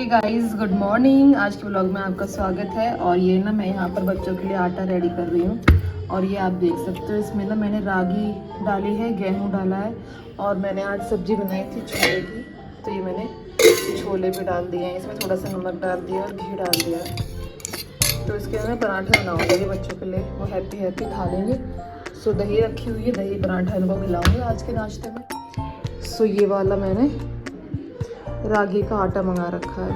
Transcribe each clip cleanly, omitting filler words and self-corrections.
Hey guys, good morning. आज के vlog में आपका स्वागत है। और ये ना मैं यहाँ पर बच्चों के लिए आटा रेडी कर रही हूँ। और ये आप देख सकते हो, इसमें ना मैंने रागी डाली है, गेहूँ डाला है, और मैंने आज सब्जी बनाई थी छोले की, तो ये मैंने छोले भी डाल दिए हैं। इसमें थोड़ा सा नमक डाल दिया और घी डाल दिया है। तो इसके मैं पराठा बनाऊँगी ये बच्चों के लिए, वो हैप्पी हैप्पी खा लेंगे। सो दही रखी हुई है, दही पराठा इनको खिलाऊँगी आज के नाश्ते में। सो ये वाला मैंने रागी का आटा मंगा रखा है।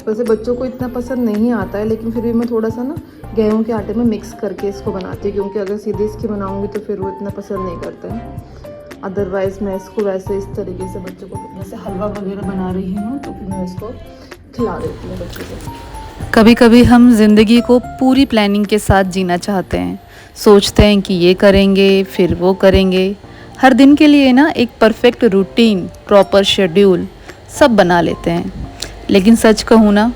वैसे बच्चों को इतना पसंद नहीं आता है, लेकिन फिर भी मैं थोड़ा सा ना गेहूं के आटे में मिक्स करके इसको बनाती हूँ, क्योंकि अगर सीधे इसकी बनाऊंगी तो फिर वो इतना पसंद नहीं करते हैं। अदरवाइज़ मैं इसको वैसे इस तरीके से बच्चों को जैसे हलवा वगैरह बना रही हूँ, तो फिर मैं इसको खिला देती हूँ बच्चों को। कभी कभी हम ज़िंदगी को पूरी प्लानिंग के साथ जीना चाहते हैं, सोचते हैं कि ये करेंगे फिर वो करेंगे। हर दिन के लिए ना एक परफेक्ट रूटीन, प्रॉपर शेड्यूल सब बना लेते हैं, लेकिन सच कहूँ ना,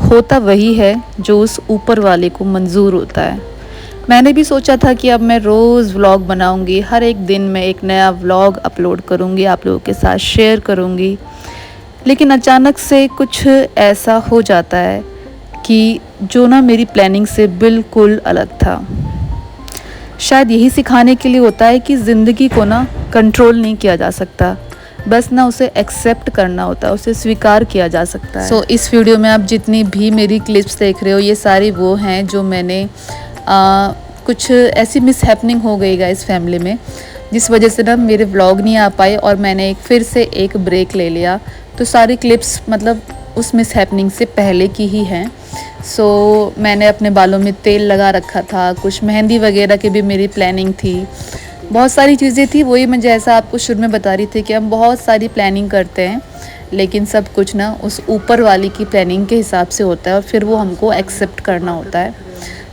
होता वही है जो उस ऊपर वाले को मंजूर होता है। मैंने भी सोचा था कि अब मैं रोज़ व्लॉग बनाऊंगी, हर एक दिन मैं एक नया व्लॉग अपलोड करूंगी, आप लोगों के साथ शेयर करूंगी। लेकिन अचानक से कुछ ऐसा हो जाता है कि जो ना मेरी प्लानिंग से बिल्कुल अलग था। शायद यही सिखाने के लिए होता है कि ज़िंदगी को ना कंट्रोल नहीं किया जा सकता, बस ना उसे एक्सेप्ट करना होता है, उसे स्वीकार किया जा सकता है। सो इस वीडियो में आप जितनी भी मेरी क्लिप्स देख रहे हो, ये सारी वो हैं जो मैंने कुछ ऐसी मिसहैपनिंग हो गई गाइस फैमिली में, जिस वजह से ना मेरे व्लॉग नहीं आ पाए और मैंने फिर से एक ब्रेक ले लिया। तो सारी क्लिप्स मतलब उस मिसहैपनिंग से पहले की ही हैं। सो मैंने अपने बालों में तेल लगा रखा था, कुछ मेहंदी वगैरह की भी मेरी प्लानिंग थी, बहुत सारी चीज़ें थी। वही मैं जैसा आपको शुरू में बता रही थी कि हम बहुत सारी प्लानिंग करते हैं, लेकिन सब कुछ ना उस ऊपर वाली की प्लानिंग के हिसाब से होता है और फिर वो हमको एक्सेप्ट करना होता है।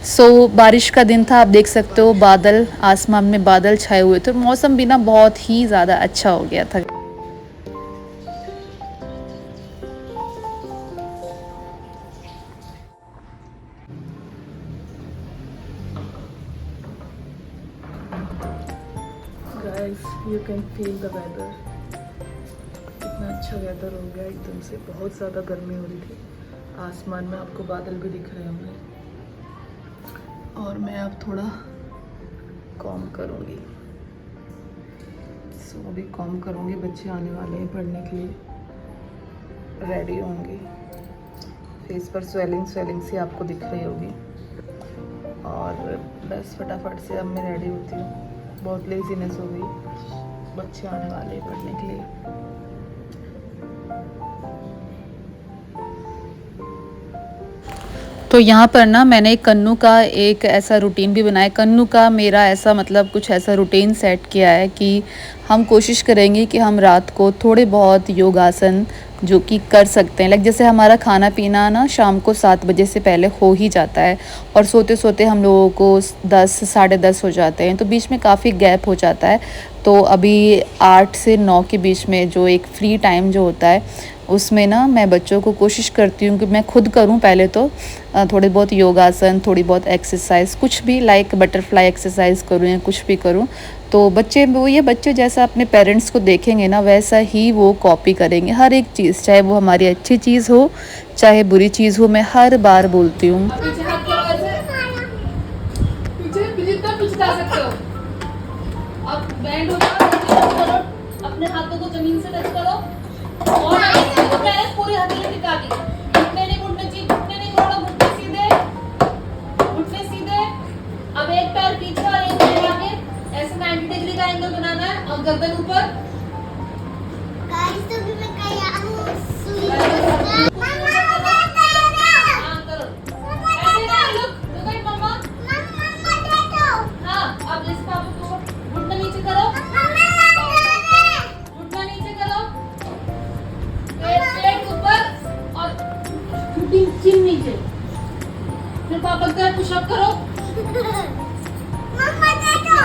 सो बारिश का दिन था, आप देख सकते हो बादल, आसमान में बादल छाए हुए थे, मौसम भी ना बहुत ही ज़्यादा अच्छा हो गया था। Guys, you can feel the weather, कितना अच्छा वेदर हो गया एकदम से। बहुत ज़्यादा गर्मी हो रही थी, आसमान में आपको बादल भी दिख रहे होंगे। और मैं अब थोड़ा कॉम करूँगी, सो अभी कॉम करूँगी। बच्चे आने वाले हैं पढ़ने के लिए, रेडी होंगे। फेस पर स्वेलिंग सी आपको दिख रही होगी। और बस फटाफट से अब मैं रेडी होती हूँ, बहुत लेजीनेस हो गई, बच्चे आने वाले हैं पढ़ने के लिए। तो यहाँ पर ना मैंने कन्नू का एक ऐसा रूटीन भी बनाया। कन्नू का मेरा ऐसा मतलब कुछ ऐसा रूटीन सेट किया है कि हम कोशिश करेंगे कि हम रात को थोड़े बहुत योगासन जो कि कर सकते हैं। लाइक जैसे हमारा खाना पीना ना शाम को 7 बजे से पहले हो ही जाता है, और सोते सोते हम लोगों को 10 साढ़े 10 हो जाते हैं, तो बीच में काफ़ी गैप हो जाता है। तो अभी 8 से 9 के बीच में जो एक फ्री टाइम जो होता है, उसमें ना मैं बच्चों को कोशिश करती हूँ कि मैं खुद करूँ पहले तो थोड़े बहुत योगासन, थोड़ी बहुत एक्सरसाइज, कुछ भी लाइक बटरफ्लाई एक्सरसाइज करूँ या कुछ भी करूँ। तो बच्चे जैसा अपने पेरेंट्स को देखेंगे ना, वैसा ही वो कॉपी करेंगे हर एक चीज़, चाहे वो हमारी अच्छी चीज़ हो चाहे बुरी चीज़ हो। मैं हर बार बोलती हूँ। अपने हाथों को जमीन से टच करो और पूरी हथेली टिका दी। घुटने नहीं मोड़ो, घुटने सीधे। अब एक पैर पीछे और एक पैर आगे, ऐसे 90 डिग्री का एंगल बनाना है और गर्दन ऊपर। गाइस, तो भी मैं तैयार हूं। अब जैसे पापा को घुटना नीचे करो, पेट ऊपर और चिन नीचे। फिर पापा का पुशअप करो। मम्मा दे दो,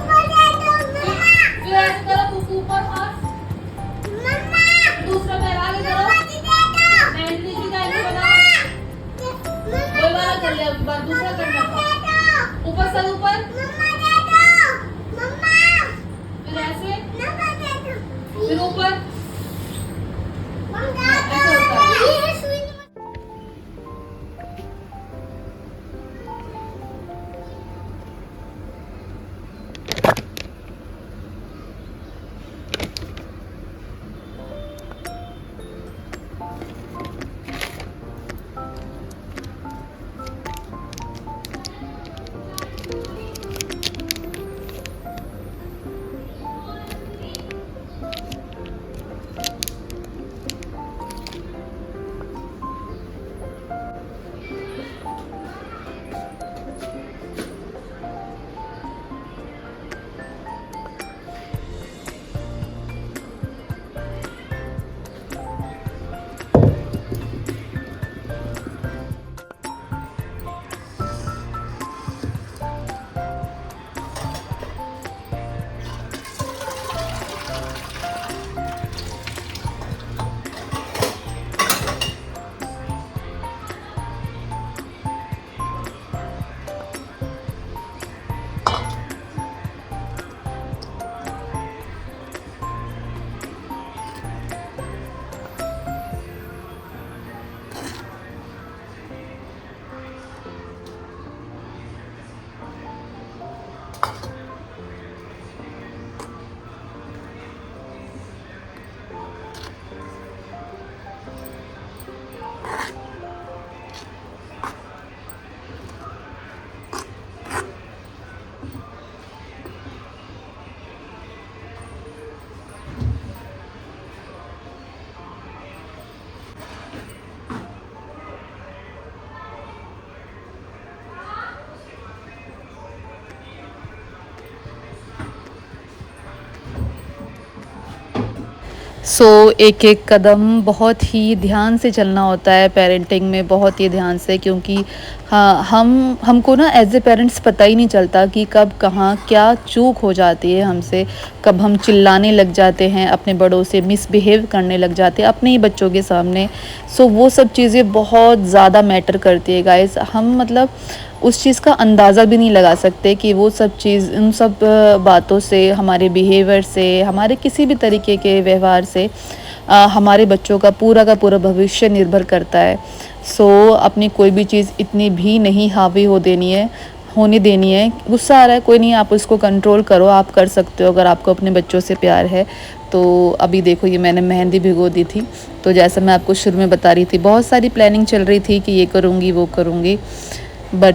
मम्मा दे दो। फिर ऐसे करो, ऊपर हाथ, मम्मा। दूसरा पैर आगे करो, 90 डिग्री का एंगल बनाओ। कोई वाला कर ले, अब बार दूसरा करना था। ऊपर सर ऊपर, मम्मा दे दो, मम्मा। फिर ऐसे फिर ऊपर ऐसे होता है। सो एक एक कदम बहुत ही ध्यान से चलना होता है पेरेंटिंग में, बहुत ही ध्यान से, क्योंकि हाँ हमको ना एज ए पेरेंट्स पता ही नहीं चलता कि कब कहाँ क्या चूक हो जाती है हमसे, कब हम चिल्लाने लग जाते हैं, अपने बड़ों से मिसबिहेव करने लग जाते हैं अपने ही बच्चों के सामने। सो वो सब चीज़ें बहुत ज़्यादा मैटर करती है गाइस। हम मतलब उस चीज़ का अंदाज़ा भी नहीं लगा सकते कि वो सब चीज़, उन सब बातों से, हमारे बिहेवियर से, हमारे किसी भी तरीके के व्यवहार से हमारे बच्चों का पूरा भविष्य निर्भर करता है। सो अपनी कोई भी चीज़ इतनी भी नहीं हावी होने देनी है। गुस्सा आ रहा है, कोई नहीं, आप उसको कंट्रोल करो, आप कर सकते हो अगर आपको अपने बच्चों से प्यार है तो। अभी देखो ये मैंने मेहंदी भिगो दी थी, तो जैसा मैं आपको शुरू में बता रही थी बहुत सारी प्लानिंग चल रही थी कि ये करूँगी वो करूँगी, बट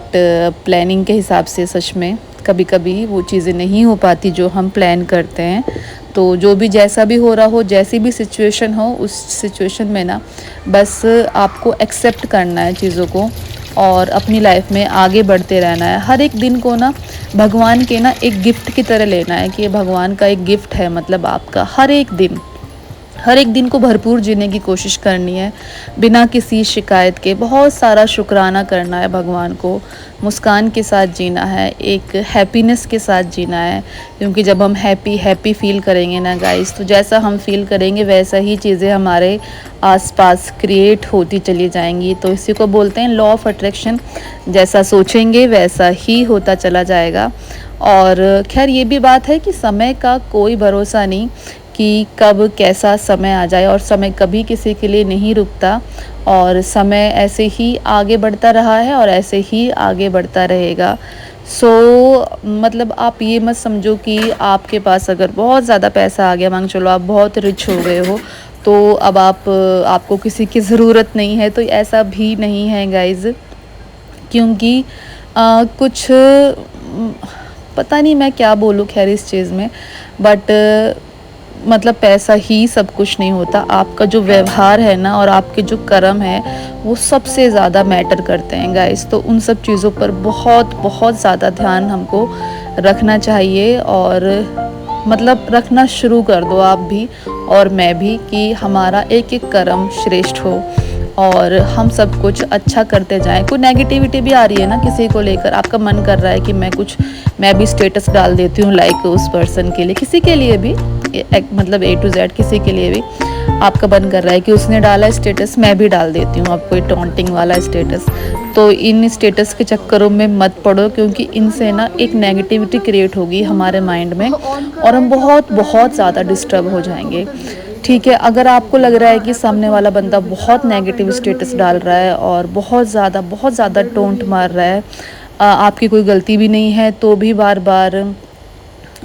प्लानिंग के हिसाब से सच में कभी कभी वो चीज़ें नहीं हो पाती जो हम प्लान करते हैं। तो जो भी जैसा भी हो रहा हो, जैसी भी सिचुएशन हो, उस सिचुएशन में ना बस आपको एक्सेप्ट करना है चीज़ों को और अपनी लाइफ में आगे बढ़ते रहना है। हर एक दिन को ना भगवान के ना एक गिफ्ट की तरह लेना है कि ये भगवान का एक गिफ्ट है, मतलब आपका हर एक दिन को भरपूर जीने की कोशिश करनी है बिना किसी शिकायत के। बहुत सारा शुक्राना करना है भगवान को, मुस्कान के साथ जीना है, एक हैप्पीनेस के साथ जीना है, क्योंकि जब हम हैप्पी फील करेंगे ना गाइस, तो जैसा हम फील करेंगे वैसा ही चीज़ें हमारे आसपास क्रिएट होती चली जाएंगी। तो इसी को बोलते हैं लॉ ऑफ अट्रैक्शन, जैसा सोचेंगे वैसा ही होता चला जाएगा। और खैर ये भी बात है कि समय का कोई भरोसा नहीं कि कब कैसा समय आ जाए, और समय कभी किसी के लिए नहीं रुकता, और समय ऐसे ही आगे बढ़ता रहा है और ऐसे ही आगे बढ़ता रहेगा। सो मतलब आप ये मत समझो कि आपके पास अगर बहुत ज़्यादा पैसा आ गया, मान चलो आप बहुत रिच हो गए हो, तो अब आपको किसी की ज़रूरत नहीं है, तो ऐसा भी नहीं है गाइज़। क्योंकि कुछ पता नहीं मैं क्या बोलूँ खैर इस चीज़ में, बट मतलब पैसा ही सब कुछ नहीं होता। आपका जो व्यवहार है ना और आपके जो कर्म है वो सबसे ज़्यादा मैटर करते हैं गाइस। तो उन सब चीज़ों पर बहुत ज़्यादा ध्यान हमको रखना चाहिए, और मतलब रखना शुरू कर दो आप भी और मैं भी, कि हमारा एक एक कर्म श्रेष्ठ हो और हम सब कुछ अच्छा करते जाएं। कोई नेगेटिविटी भी आ रही है ना किसी को लेकर, आपका मन कर रहा है कि मैं भी स्टेटस डाल देती हूँ लाइक उस पर्सन के लिए, किसी के लिए भी, मतलब A to Z किसी के लिए भी, आपका मन कर रहा है कि उसने डाला स्टेटस, मैं भी डाल देती हूँ अब कोई टॉन्टिंग वाला स्टेटस। तो इन स्टेटस के चक्करों में मत पड़ो, क्योंकि इनसे ना एक नेगेटिविटी क्रिएट होगी हमारे माइंड में और हम बहुत बहुत ज़्यादा डिस्टर्ब हो जाएंगे। ठीक है, अगर आपको लग रहा है कि सामने वाला बंदा बहुत नेगेटिव स्टेटस डाल रहा है और बहुत ज़्यादा टोंट मार रहा है, आपकी कोई गलती भी नहीं है तो भी बार बार,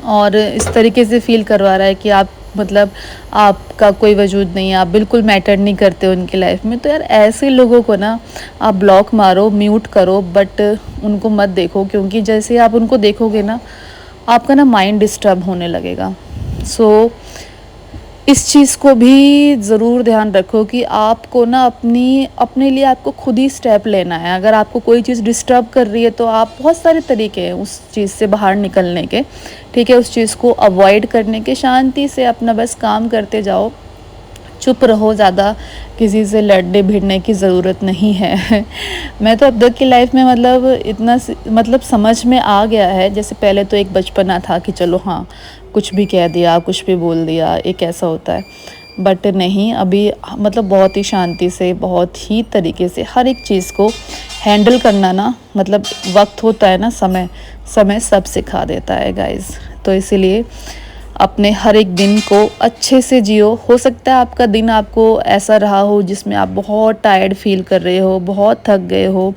और इस तरीके से फील करवा रहा है कि आप मतलब आपका कोई वजूद नहीं है, आप बिल्कुल मैटर नहीं करते उनकी लाइफ में, तो यार ऐसे लोगों को ना आप ब्लॉक मारो, म्यूट करो, बट उनको मत देखो, क्योंकि जैसे आप उनको देखोगे ना आपका ना माइंड डिस्टर्ब होने लगेगा। सो इस चीज़ को भी ज़रूर ध्यान रखो कि आपको ना अपने लिए आपको खुद ही स्टेप लेना है। अगर आपको कोई चीज़ डिस्टर्ब कर रही है तो आप, बहुत सारे तरीके हैं उस चीज़ से बाहर निकलने के, ठीक है, उस चीज़ को अवॉइड करने के, शांति से अपना बस काम करते जाओ, चुप रहो, ज़्यादा किसी से लड़ने भिड़ने की ज़रूरत नहीं है। मैं तो अब तक की लाइफ में मतलब इतना मतलब समझ में आ गया है, जैसे पहले तो एक बचपना था कि चलो हाँ कुछ भी कह दिया, कुछ भी बोल दिया, एक ऐसा होता है, बट नहीं, अभी मतलब बहुत ही शांति से, बहुत ही तरीके से हर एक चीज़ को हैंडल करना ना, मतलब वक्त होता है ना, समय सब सिखा देता है गाइस। तो इसीलिए अपने हर एक दिन को अच्छे से जियो। हो सकता है आपका दिन आपको ऐसा रहा हो जिसमें आप बहुत टायर्ड फील कर रहे हो, बहुत थक गए हो,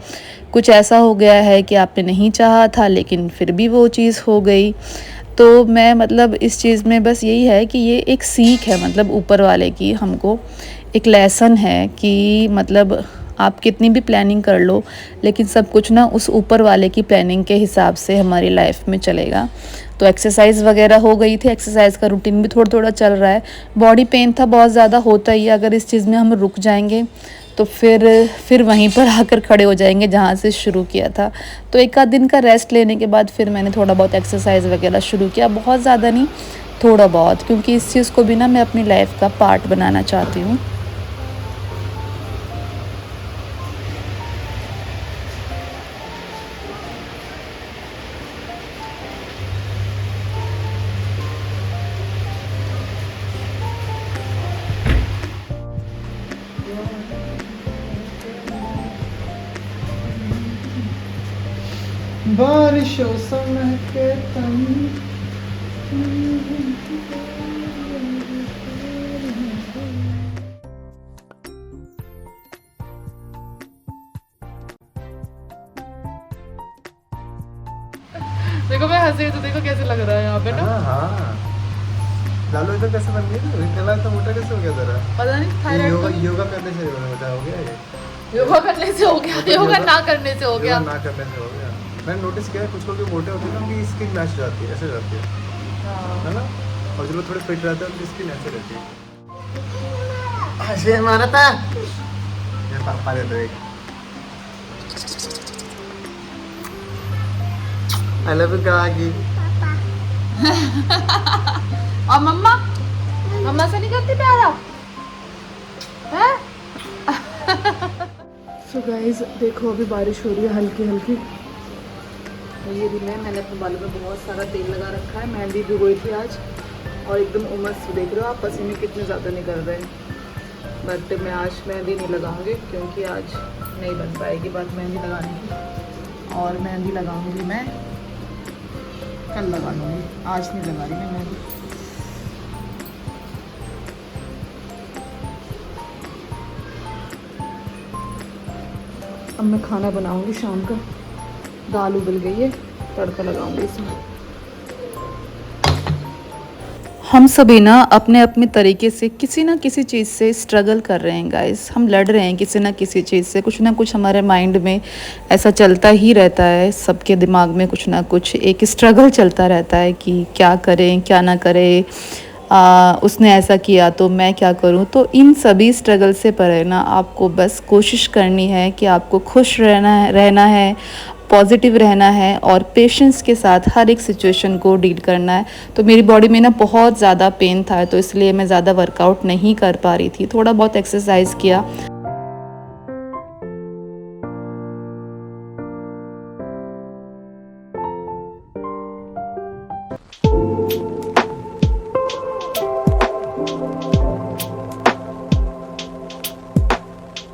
कुछ ऐसा हो गया है कि आपने नहीं चाहा था लेकिन फिर भी वो चीज़ हो गई। तो मैं मतलब इस चीज़ में बस यही है कि ये एक सीख है, मतलब ऊपर वाले की हमको एक लेसन है कि मतलब आप कितनी भी प्लानिंग कर लो, लेकिन सब कुछ ना उस ऊपर वाले की प्लानिंग के हिसाब से हमारी लाइफ में चलेगा। तो एक्सरसाइज वगैरह हो गई थी, एक्सरसाइज का रूटीन भी थोड़ा थोड़ा चल रहा है। बॉडी पेन था, बहुत ज़्यादा होता ही है, अगर इस चीज़ में हम रुक जाएंगे तो फिर वहीं पर आकर खड़े हो जाएंगे जहाँ से शुरू किया था। तो एक आध दिन का रेस्ट लेने के बाद फिर मैंने थोड़ा बहुत एक्सरसाइज वगैरह शुरू किया, बहुत ज़्यादा नहीं, थोड़ा बहुत, क्योंकि इस चीज़ को भी ना मैं अपनी लाइफ का पार्ट बनाना चाहती हूँ। बारिशों समय के तन। देखो मैं हंसी तो देखो कैसे लग रहा है यहाँ पे ना। हाँ लालू इधर कैसे बन गई? इतना तो मोटा कैसे हो गया जरा? पता नहीं थायराइड योगा करने से हो गया ये। योगा करने से हो गया, योगा ना करने से हो गया। ना करने से हो गया। मैंने नोटिस किया है कुछ लोग जो मोटे होते हैं ना उनकी स्किन मैच हो जाती है, ऐसे हो जाती है ना, और जो लोग थोड़े फिट रहते हैं उनकी स्किन ऐसे रहती है। ऐसे मारा था ये पापा दे दो एक। आई लव यू काकी। और मम्मा मम्मा से नहीं करती प्यारा है। सो गाइस देखो अभी बारिश हो रही है हल्की हल्की। ये भी मैंने अपने बालों में बहुत सारा तेल लगा रखा है, मेहंदी भिगोई थी आज और एकदम उमस, देख रहे हो आप पसीने कितने ज़्यादा निकल रहे हैं। बट मैं आज मेहंदी नहीं लगाऊंगी क्योंकि आज नहीं बन पाएगी बात मेहंदी लगाने की, और मेहंदी लगाऊंगी मैं कल लगा लूँगी, आज नहीं लगा रही मैं मेहंदी। अब मैं खाना बनाऊंगी शाम का, दाल उबल गई है, तड़का लगाऊंगी इसमें। हम सभी ना अपने अपने तरीके से किसी ना किसी चीज़ से स्ट्रगल कर रहे हैं गाइस, हम लड़ रहे हैं किसी ना किसी चीज़ से, कुछ ना कुछ हमारे माइंड में ऐसा चलता ही रहता है, सबके दिमाग में कुछ ना कुछ एक स्ट्रगल चलता रहता है कि क्या करें क्या ना करें, उसने ऐसा किया तो मैं क्या करूं। तो इन सभी स्ट्रगल से परे ना आपको बस कोशिश करनी है कि आपको खुश रहना है, पॉजिटिव रहना है और पेशेंस के साथ हर एक सिचुएशन को डील करना है। तो मेरी बॉडी में ना बहुत ज़्यादा पेन था, तो इसलिए मैं ज़्यादा वर्कआउट नहीं कर पा रही थी, थोड़ा बहुत एक्सरसाइज किया।